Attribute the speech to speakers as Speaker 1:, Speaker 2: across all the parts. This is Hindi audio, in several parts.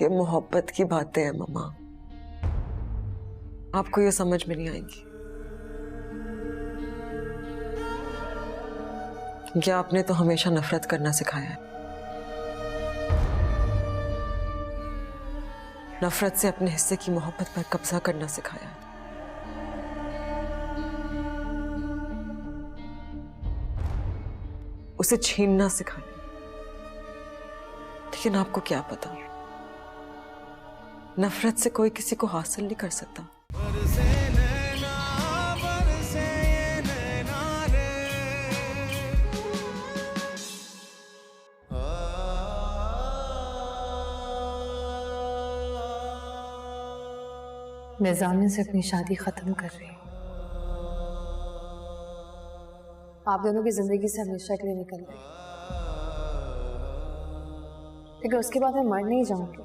Speaker 1: ये मोहब्बत की बातें हैं मम्मा, आपको ये समझ में नहीं आएंगी। क्या आपने तो हमेशा नफरत करना सिखाया है, नफरत से अपने हिस्से की मोहब्बत पर कब्जा करना सिखाया है। उसे छीनना सिखाया। लेकिन आपको क्या पता, नफरत से कोई किसी को हासिल नहीं कर सकता।
Speaker 2: मैं ज़ामिन से अपनी शादी खत्म कर रही हूँ। आप दोनों की जिंदगी से हमेशा के लिए निकल गई, लेकिन उसके बाद मैं मर नहीं जाऊंगी,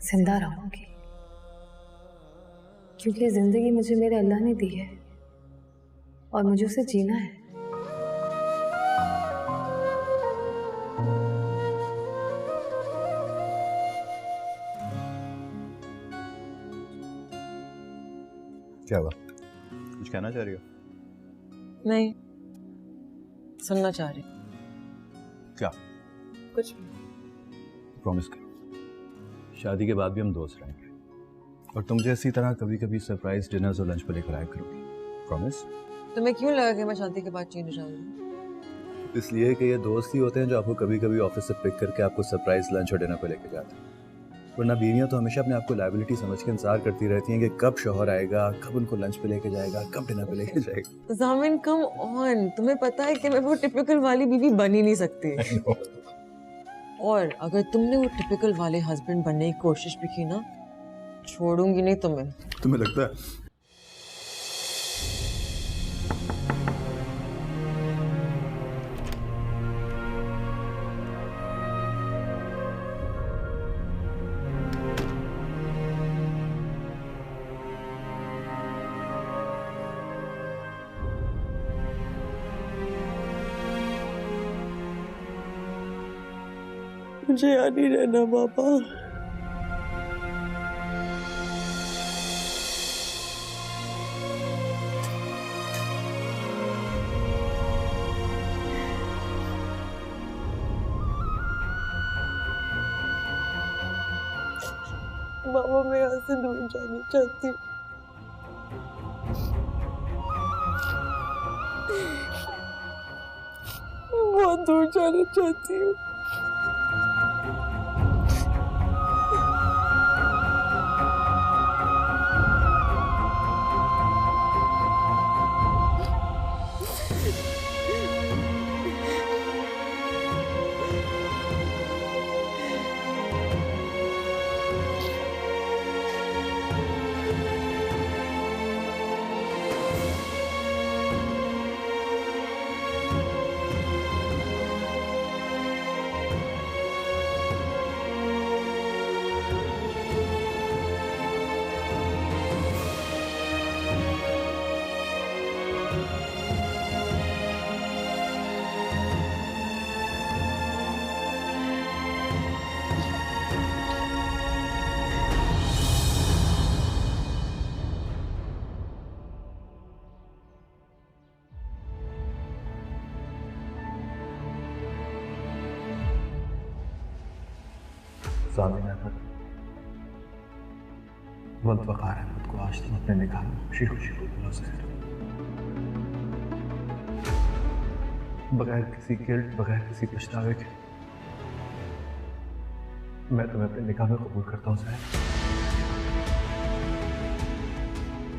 Speaker 2: जिंदा रहूंगी, क्योंकि ये जिंदगी मुझे मेरे अल्लाह ने दी है और मुझे उसे जीना है।
Speaker 3: क्या हुआ? कुछ कहना चाह रही हो?
Speaker 1: नहीं, सुनना चाह रही।
Speaker 3: क्या?
Speaker 1: कुछ
Speaker 3: प्रॉमिस करो, शादी के बाद भी हम दोस्त रहेंगे और तुम जैसी तरह कभी कभी सरप्राइज डिनर्स और लंच पर लेकर आया करोगी। प्रॉमिस?
Speaker 1: तुम्हें क्यों लगा कि मैं शादी के बाद चेंज हो जाऊंगी?
Speaker 3: इसलिए कि ये दोस्त ही होते हैं जो आपको कभी कभी ऑफिस से पिक करके आपको सरप्राइज लंच और डिनर पर लेकर जाते हैं। वरना बीवियां तो हमेशा अपने आप को लायबिलिटी समझ के इंतजार करती रहती हैं कि कब शौहर आएगा, कब उनको लंच पे लेके जाएगा, कब डिनर पे लेके जाएगा।
Speaker 1: ज़ामिन कम ऑन, तुम्हें पता है कि मैं वो टिपिकल वाली बीवी बन ही नहीं सकती। और अगर तुमने वो टिपिकल वाले हस्बैंड बनने की कोशिश भी की ना, छोड़ूंगी नहीं तुम्हें।
Speaker 3: तुम्हें लगता है
Speaker 1: मुझे यहाँ नहीं रहना पापा। मामा मैं यहाँ से दूर जाना चाहती हूँ। बहुत दूर जाना चाहती हूँ।
Speaker 3: ज़ामिन अहमद, वक्त वक़ार अहमद को आज तुम अपने निकाह में खुशी खुशी को बुला सकते हो, बगैर किसी गिल्ट, बगैर किसी पछतावे के। मैं तुम्हें अपने निकाह में कबूल करता हूँ साहब,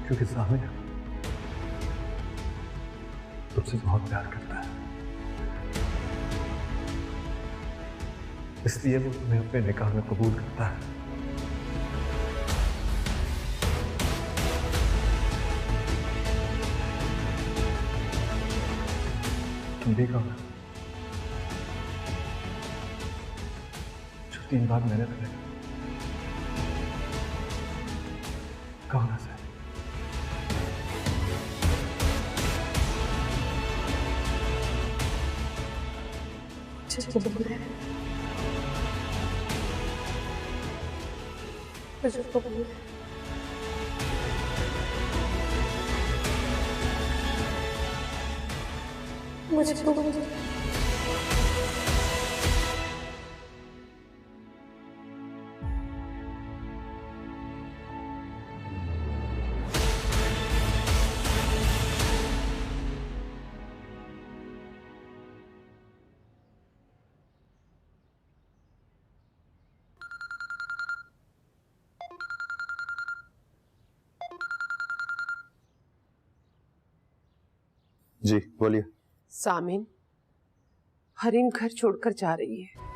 Speaker 3: क्योंकि ज़ामिन तुमसे बहुत प्यार करता है, इसलिए वो तुम्हें अपने निकाह में कबूल करता है। तुम भी कहो जो 3 बार मैंने तुम्हें कहो ना सर।
Speaker 2: मुझे तो बोलिए। मुझे तो बोलिए।
Speaker 3: जी बोलिए।
Speaker 4: सामिन, हरीम घर छोड़कर जा रही है।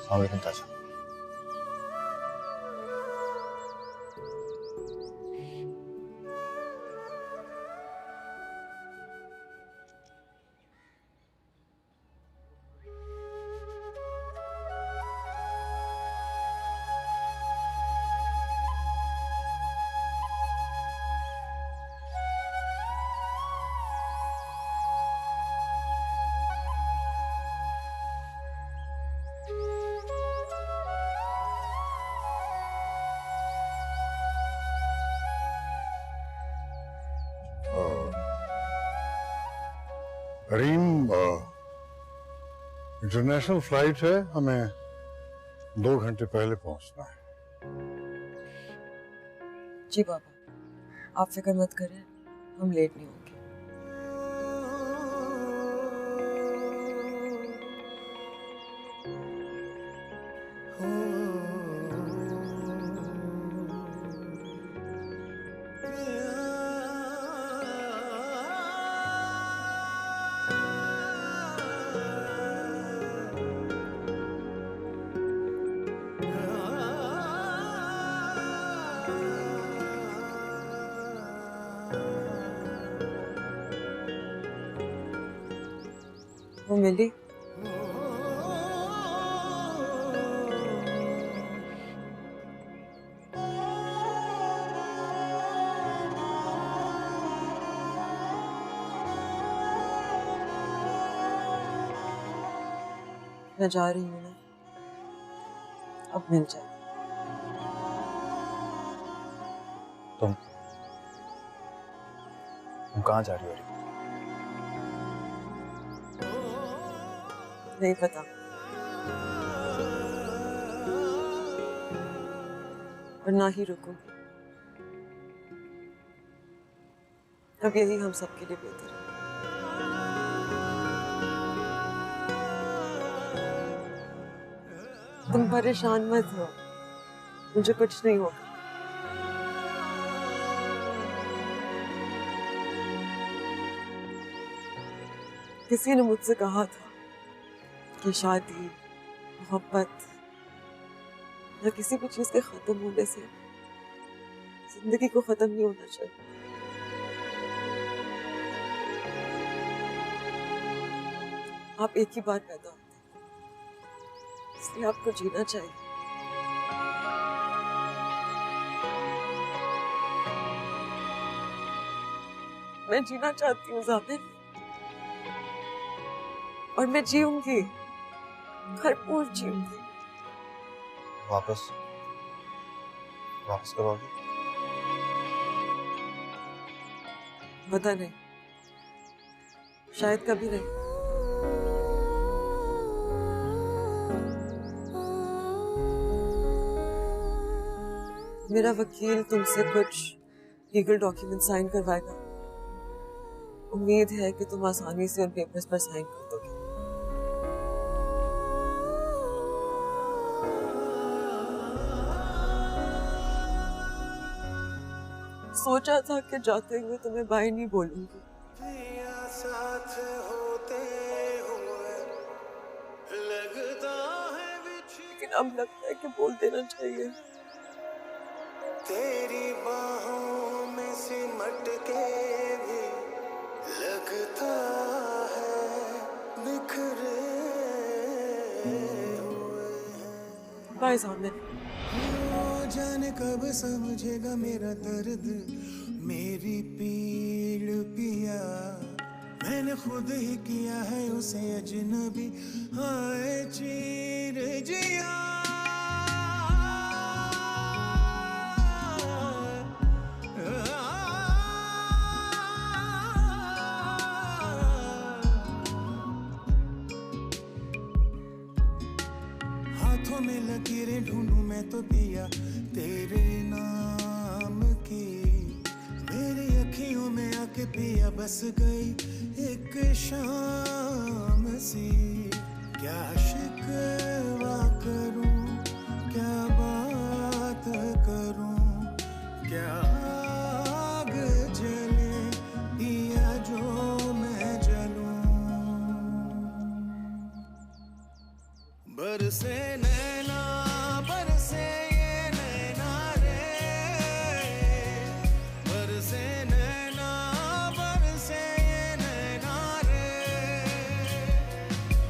Speaker 3: अस्सलाम ताजा।
Speaker 5: हरीम, इंटरनेशनल फ्लाइट है, हमें 2 घंटे पहले पहुंचना है।
Speaker 1: जी पापा, आप फिक्र मत करें, हम लेट नहीं होंगे। वो मिली? मैं जा रही हूँ ना, अब मिल जाए।
Speaker 3: तुम कहाँ जा रही हो?
Speaker 1: नहीं पता, और ना ही रुकूंगी। अब यही हम सबके लिए बेहतर है। तुम परेशान मत हो, मुझे कुछ नहीं होगा। किसी ने मुझसे कहा था कि शादी, मोहब्बत या किसी भी चीज के खत्म होने से जिंदगी को खत्म नहीं होना चाहिए। आप एक ही बार पैदा होते हैं, इसलिए आपको जीना चाहिए। मैं जीना चाहती हूँ ज़ाबिर, और मैं जीऊंगी, भरपूर जीऊंगी।
Speaker 3: वापस कब आओगी?
Speaker 1: पता नहीं, शायद कभी नहीं। मेरा वकील तुमसे कुछ लीगल डॉक्यूमेंट साइन करवाएगा, उम्मीद है कि तुम आसानी से उन पेपर्स पर साइन कर दोगे। सोचा था कि जाते हुए तुम्हें बाय नहीं बोलूंगी,
Speaker 6: साथ होते हुए लगता है
Speaker 1: लेकिन अब लगता है कि बोल देना चाहिए।
Speaker 6: तेरी बाहों में सिमट के भी लगता है बिखरे हुए हैं।
Speaker 1: बाय सामने।
Speaker 6: जाने कब समझेगा मेरा दर्द, मेरी पीड़ पिया मैंने खुद ही किया है उसे अजनबी, हाय चीर जिया। हाथों में लकीरें ढूंढूं मैं तो पिया तेरे नाम की, मेरी अखियों में आके पिया बस गई एक शाम सी। क्या शिकवा करूं, क्या बात करूं, क्या आग जले पिया जो मैं जलूं। बरसे नैना बरसे ये नैना रे, बरसे नैना बरसे ये नैना रे।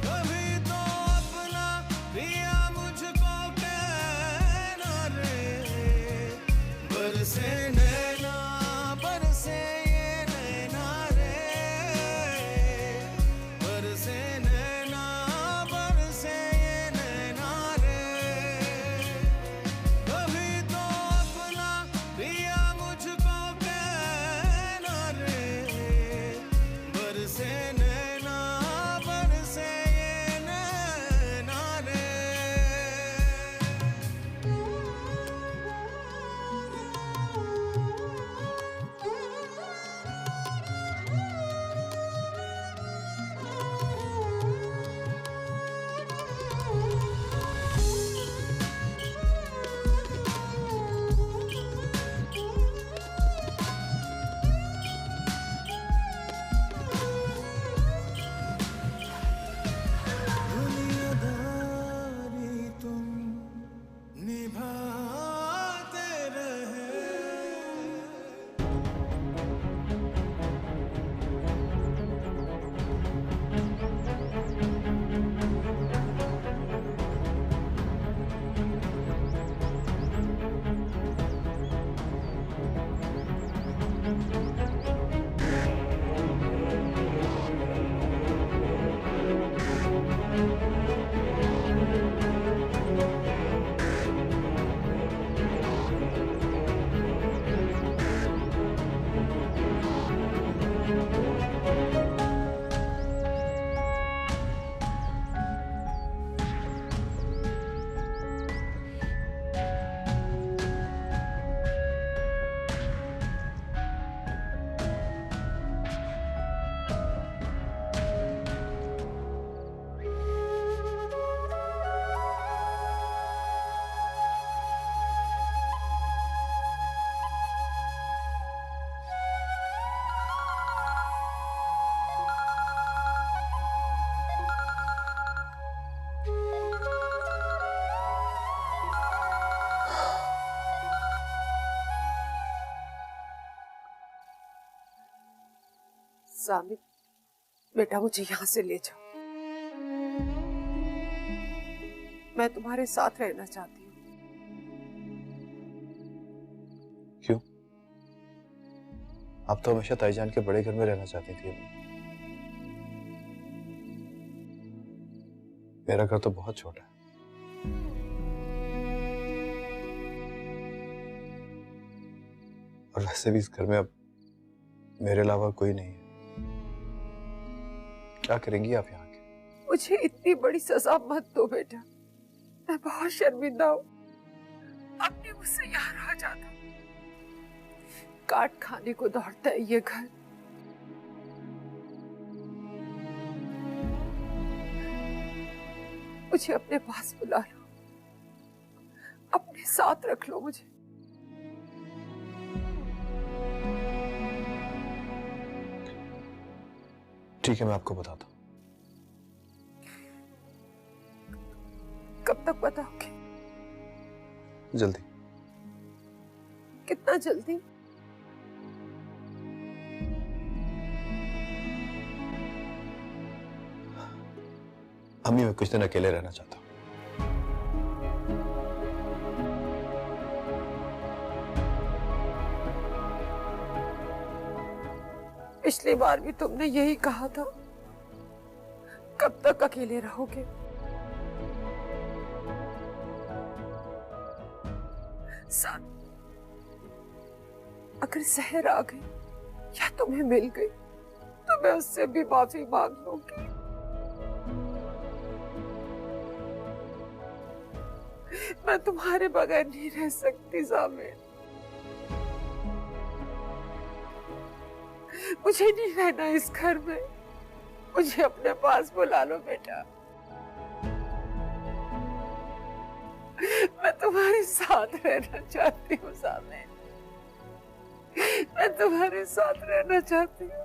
Speaker 6: कभी तो अपना पिया मुझको कहना रे, बरसे नैना बरसे ये नैना रे, बरसे नैना बरसे ये नैना रे। कभी तो अपना पिया मुझको कहना रे, बरसे नैना बरसे ये नैना रे। दुनियादारी तुम निभाते रहे।
Speaker 4: सामित, बेटा मुझे यहाँ से ले जाओ, मैं तुम्हारे साथ रहना चाहती हूँ।
Speaker 3: क्यों? आप तो हमेशा ताईजान के बड़े घर में रहना चाहती थी। मेरा घर तो बहुत छोटा है। और वैसे भी इस घर में अब मेरे अलावा कोई नहीं है। क्या करेंगी आप यहाँ के?
Speaker 4: मुझे इतनी बड़ी सजा मत दो बेटा, मैं बहुत शर्मिंदा हूँ। अब भी मुझसे यहाँ रह जाता, काट खाने को दौड़ता है ये घर। मुझे अपने पास बुला लो, अपने साथ रख लो मुझे।
Speaker 7: ठीक है, मैं आपको बताता हूँ।
Speaker 4: कब तक बताओगे?
Speaker 7: जल्दी।
Speaker 4: कितना जल्दी?
Speaker 7: अम्मी, मैं कुछ दिन अकेले रहना चाहता हूँ।
Speaker 4: पिछली बार भी तुमने यही कहा था। कब तक अकेले रहोगे? साथ अगर सहर आ गई या तुम्हें मिल गई तो मैं उससे भी माफी मांग लूंगी। मैं तुम्हारे बगैर नहीं रह सकती ज़ामिर। मुझे नहीं रहना इस घर में। मुझे अपने पास बुला लो बेटा। मैं तुम्हारे साथ रहना चाहती हूँ ज़ामिर। मैं तुम्हारे साथ रहना चाहती हूँ।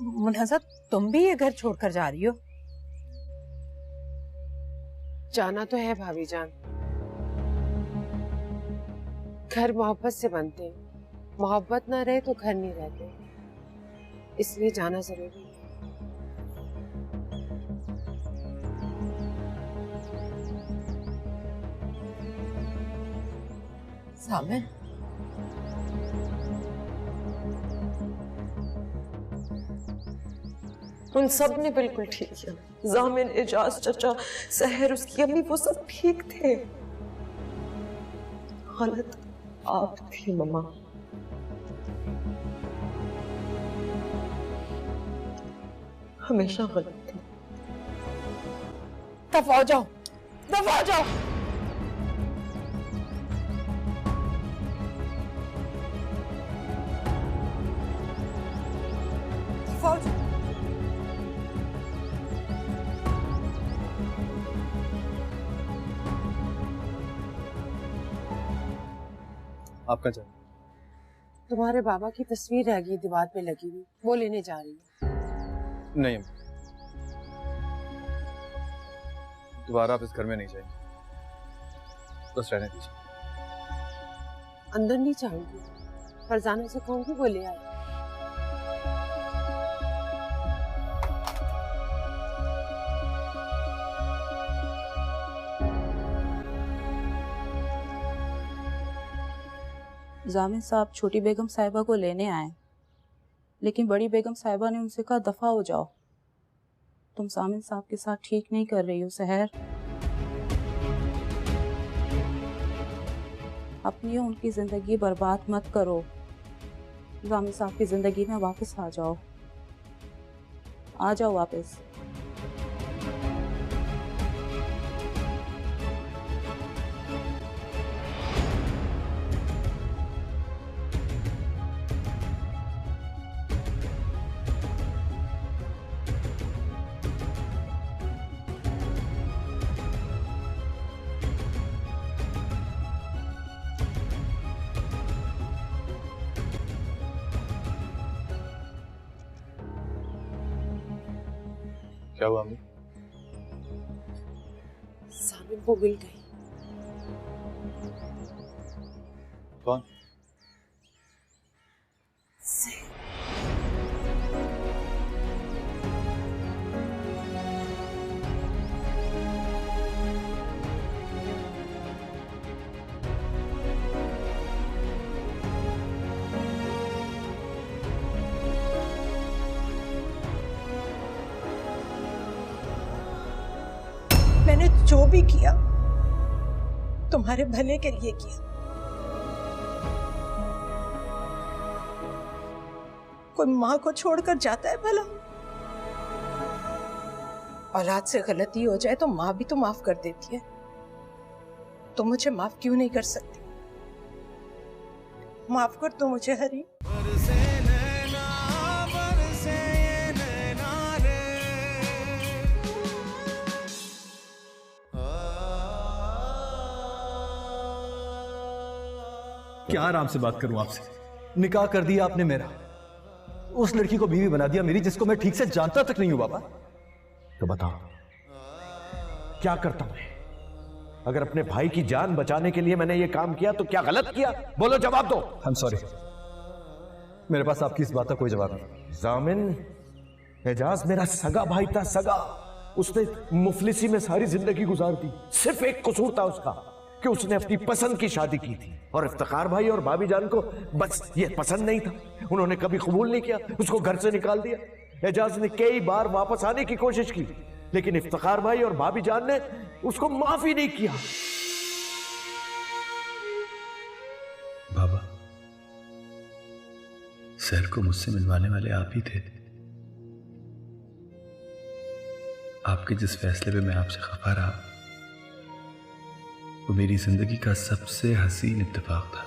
Speaker 8: मुनहजा, तुम भी ये घर छोड़कर जा रही हो?
Speaker 4: जाना तो है भाभी जान। घर मोहब्बत से बनते हैं। मोहब्बत ना रहे तो घर नहीं रहते, इसलिए जाना जरूरी है।
Speaker 1: सामिर, उन सब ने बिल्कुल ठीक किया। ज़ामिन, एजाज चचा, सहर, उसकी अम्मी, वो सब ठीक थे। गलत आप थी मम्मा। हमेशा गलत थी।
Speaker 8: दफा जाओ, दफा जाओ। दफा जाओ।
Speaker 3: आपका चाहिए?
Speaker 4: तुम्हारे बाबा की तस्वीर रह गई दीवार पे लगी हुई, वो लेने जा रही हूँ।
Speaker 3: नहीं, दोबारा आप इस घर में नहीं जाएंगे, बस रहने दीजिए।
Speaker 4: अंदर नहीं जाऊंगी, फरजाना से कहूंगी वो ले आए।
Speaker 8: जामिन साहब छोटी बेगम साहिबा को लेने आए, लेकिन बड़ी बेगम साहिबा ने उनसे कहा दफा हो जाओ। तुम जामिन साहब के साथ ठीक नहीं कर रही हो सहर। अपनी और उनकी जिंदगी बर्बाद मत करो। जामिन साहब की जिंदगी में वापस आ जाओ, आ जाओ वापस।
Speaker 3: क्या हुआ अम्मी?
Speaker 4: सामिन वो मिल गई।
Speaker 3: कौन?
Speaker 9: मैंने जो भी किया तुम्हारे भले के लिए किया। कोई माँ को छोड़कर जाता है भला? औलाद से गलती हो जाए तो माँ भी तो माफ कर देती है। तो मुझे माफ क्यों नहीं कर सकती? माफ कर दो मुझे हरी।
Speaker 3: क्या आराम से बात करूं आपसे? निकाह कर दिया आपने मेरा, उस लड़की को बीवी बना दिया मेरी, जिसको मैं ठीक से जानता तक नहीं हूं बाबा।
Speaker 10: तो बताओ क्या करता मैं? अगर अपने भाई की जान बचाने के लिए मैंने ये काम किया तो क्या गलत किया? बोलो, जवाब दो।
Speaker 3: I'm sorry, मेरे पास आपकी इस बात का कोई जवाब नहीं।
Speaker 10: जामिन, एजाज मेरा सगा भाई था, सगा। उसने मुफलिसी में सारी जिंदगी गुजार दी। सिर्फ एक कसूर था उसका कि उसने अपनी पसंद की शादी की थी, और इफ्तिखार भाई और भाभी जान को बस ये पसंद नहीं था। उन्होंने कभी कबूल नहीं किया, उसको घर से निकाल दिया। एजाज ने कई बार वापस आने की कोशिश की, लेकिन इफ्तिखार भाई और भाभी जान ने उसको माफ ही नहीं किया।
Speaker 3: बाबा, सैर को मुझसे मिलवाने वाले आप ही थे। आपके जिस फैसले पे मैं आपसे खफा रहा, वो मेरी जिंदगी का सबसे हसीन इत्तेफाक था।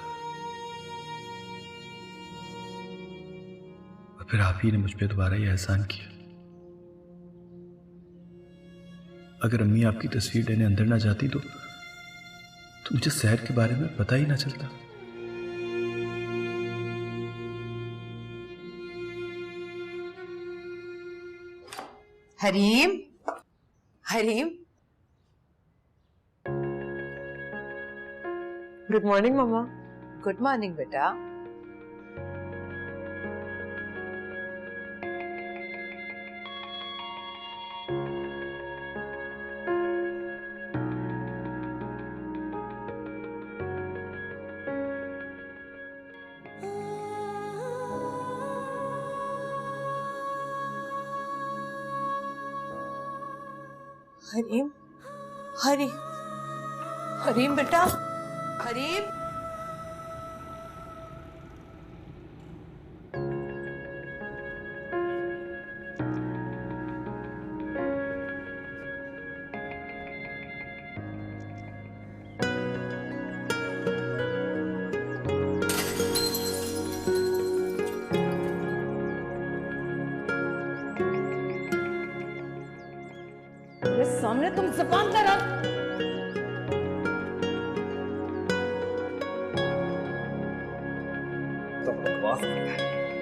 Speaker 3: और फिर आप ही ने मुझ पे दोबारा ये एहसान किया। अगर अम्मी आपकी तस्वीर लेने अंदर ना जाती तो मुझे सैर के बारे में पता ही ना चलता।
Speaker 9: हरीम, हरीम,
Speaker 1: गुड मॉर्निंग मम्मा।
Speaker 9: गुड मॉर्निंग बेटा। हरीम, हरी, हरीम बेटा, हरीम। सामने तुम ज़बान लड़ा।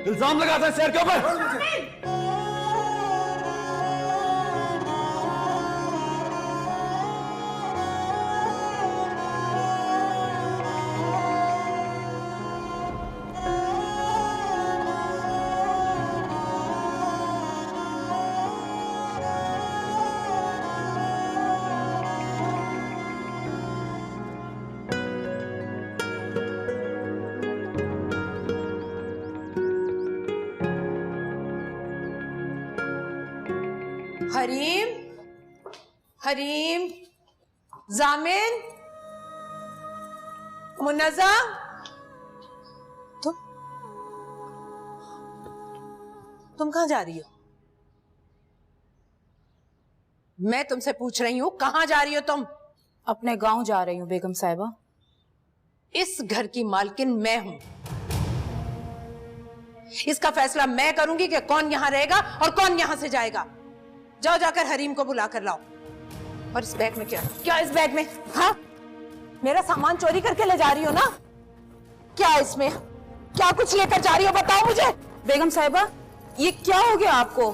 Speaker 10: इल्जाम लगाता है सैर के ऊपर।
Speaker 9: हरीम, हरीम, जामिन, मुन्नज़ा, तुम कहाँ जा रही हो? मैं तुमसे पूछ रही हूँ, कहाँ जा रही हो तुम?
Speaker 8: अपने गांव जा रही हूँ बेगम साहिबा।
Speaker 9: इस घर की मालकिन मैं हूं। इसका फैसला मैं करूंगी कि कौन यहां रहेगा और कौन यहां से जाएगा। जाओ, जाकर हरीम को बुला कर लाओ। और इस बैग में क्या क्या इस बैग में? हाँ, मेरा सामान चोरी करके ले जा रही हो ना? क्या इसमें, क्या कुछ लेकर जा रही हो, बताओ मुझे।
Speaker 8: बेगम साहिबा, ये क्या हो गया आपको?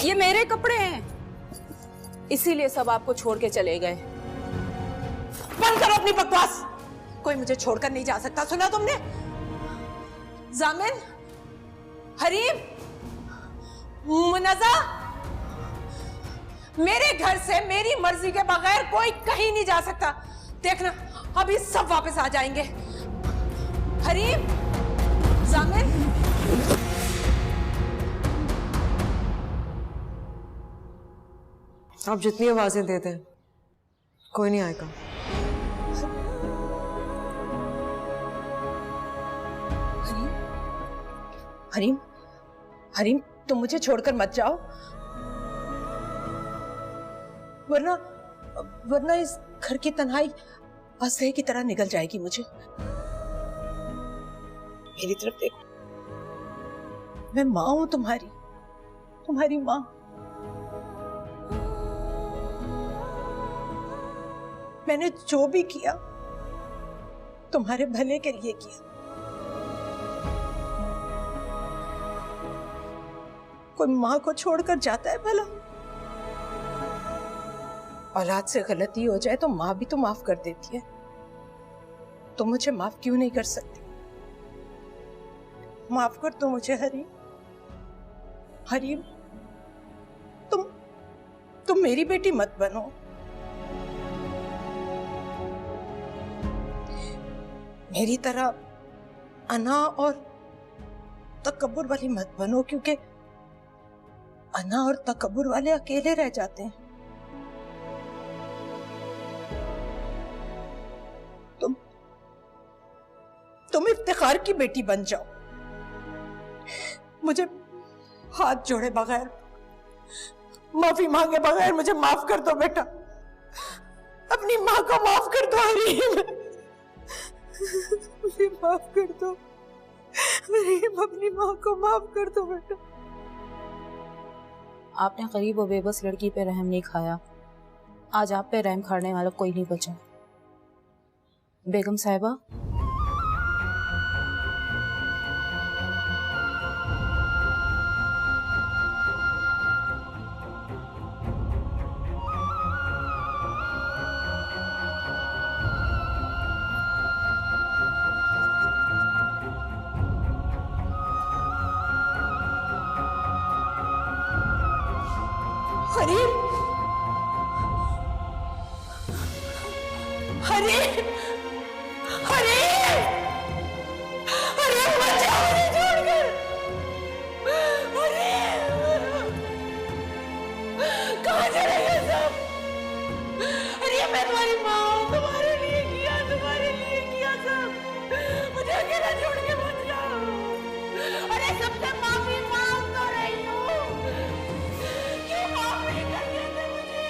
Speaker 8: ये मेरे कपड़े हैं, इसीलिए सब आपको छोड़ के चले गए।
Speaker 9: बंद करो अपनी बकवास। कोई मुझे छोड़कर नहीं जा सकता, सुना तुमने? जामिन, हरीम, मुनज़्ज़ा, मेरे घर से मेरी मर्जी के बगैर कोई कहीं नहीं जा सकता। देखना अभी सब वापस आ जाएंगे। हरीम, जामिन,
Speaker 1: आप जितनी आवाजें देते हैं कोई नहीं आएगा।
Speaker 9: हरीम, हरीम, तुम मुझे छोड़कर मत जाओ, वरना इस घर की तन्हाई असह्य की तरह निगल जाएगी मुझे। मेरी तरफ देखो, मैं माँ हूं तुम्हारी माँ। मैंने जो भी किया तुम्हारे भले के लिए किया। कोई माँ को छोड़कर जाता है भला? औलाद से गलती हो जाए तो माँ भी तो माफ कर देती है। तुम मुझे माफ क्यों नहीं कर सकती? माफ कर दो मुझे हरीम। हरीम, तुम मेरी बेटी मत बनो। मेरी तरह अना और तकब्बुर वाली मत बनो, क्योंकि अना और तकब्बुर वाले अकेले रह जाते हैं। तुम इफ्तिखार की बेटी बन जाओ। मुझे हाथ जोड़े बगैर, माफी मांगे बगैर मुझे माफ कर दो बेटा। अपनी माँ को माफ कर दो हरीम। मुझे माफ कर दो हरीम, अपनी माँ को माफ कर दो बेटा।
Speaker 8: आपने गरीब और बेबस लड़की पे रहम नहीं खाया, आज आप पे रहम खाने वाला कोई नहीं बचा। बेगम साहिबा,
Speaker 9: हरीम, हरीम, हरीम, हरीम, मत जाओ मुझे छोड़कर। हरीम, कहाँ चले गए सब? हरीम, मैं तुम्हारी माँ हूँ, तुम्हारे लिए किया सब। मुझे अकेला छोड़ के मत जाओ। अरे सबसे माफी मांग तो रही हूँ, क्यों माफ नहीं कर देते मुझे?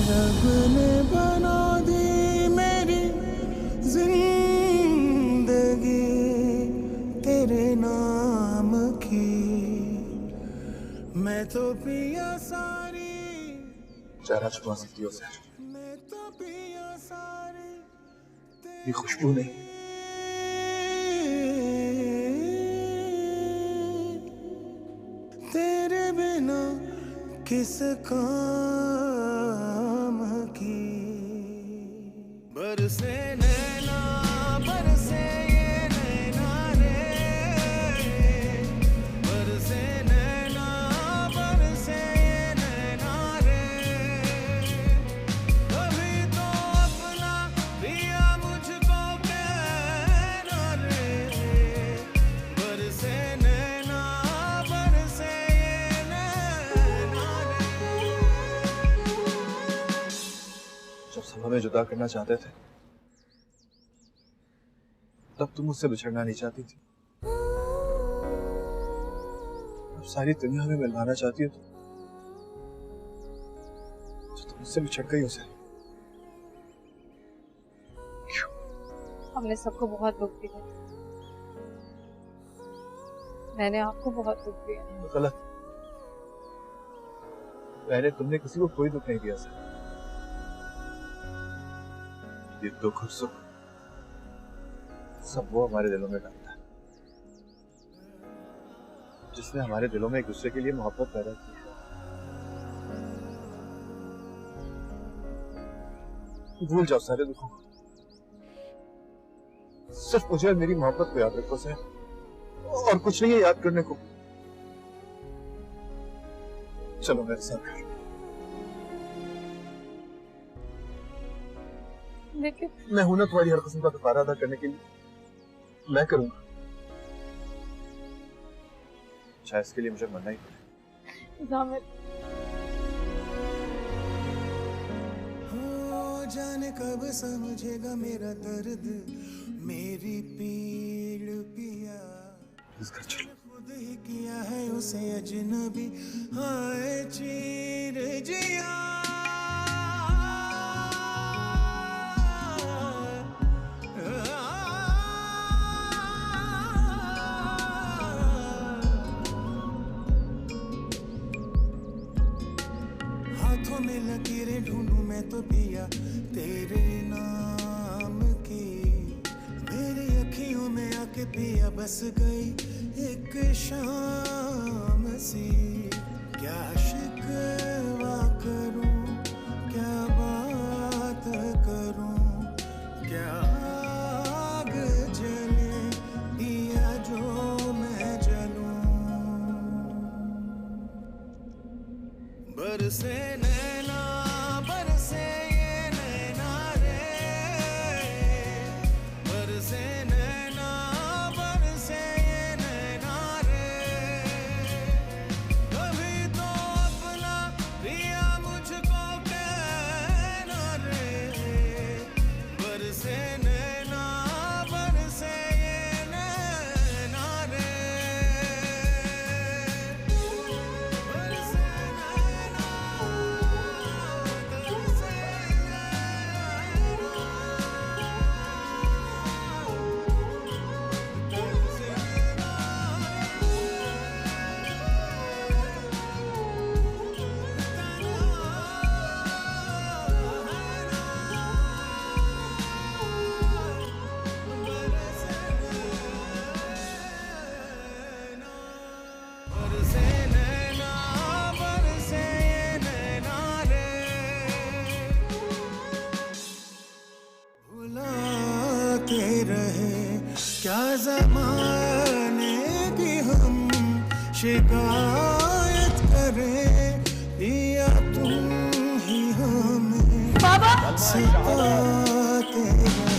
Speaker 6: रब ने बना दी मेरी जिंदगी तेरे नाम की। मैं तो पिया सारी
Speaker 3: चेहरा छुपा सकती हो सर,
Speaker 6: मैं तो पिया सारी
Speaker 3: ये खुशबू नहीं।
Speaker 6: तेरे बिना किस काम की। बरसे नैना बरसे ये नैना रे, बरसे नैना बरसे ये नैना रे। कभी तो अपना पिया मुझको कहना रे, बरसे नैना बरसे ये नैना रे।
Speaker 3: जब सब हमें जुदा करना चाहते थे तब तुम मुझसे बिछड़ना नहीं चाहती थी। अब सारी दुनिया हमें मिलवाना चाहती हो तो तुम मुझसे बिछड़ गई उसे।
Speaker 2: हमने सबको बहुत दुख दिया, मैंने आपको बहुत दुख दिया।
Speaker 3: गलत, मैंने तुमने किसी को कोई दुख नहीं दिया सर। ये दुख और सुख सब वो हमारे दिलों में डालता है जिसने हमारे दिलों में एक दूसरे के लिए मोहब्बत पैदा की है। भूल जाओ सारे दुखों को, सिर्फ मुझे और मेरी मोहब्बत को याद रखो सर, और कुछ नहीं है याद करने को। चलो मेरे साथ।
Speaker 2: लेकिन
Speaker 3: मैं हूं ना तुम्हारी हर किस्म का कफारा अदा करने के लिए, मैं करूंगा, शायद इसके लिए मुझे मरना ही पड़े।
Speaker 6: हो जाने कब समझेगा मेरा दर्द, मेरी पीड़ पिया।
Speaker 3: इस घर चलो।
Speaker 6: खुद ही किया है उसे अजनबी, हाय चीर जिया। हाथों में लकीरें ढूंढूं मैं तो पिया तेरे नाम की। मेरी अखियों में आके पिया बस गई एक शाम सी। क्या शिकवा करूं, क्या बात करूं, क्या आग जले दिया जो मैं जलूं। बरसे नैना बरसे ये नैना रे, बरसे नैना बरसे ये नैना रे। कभी तो अपना पिया मुझको कहना रे, बरसे नैना बरसे ये नैना रे, बरसे नैना बरसे बरसे नैना बरसे ये नैना रे। भुलाते रहे क्या ज़माने की हम शिकायत करें, पिया तुम ही हमें सताते रहे।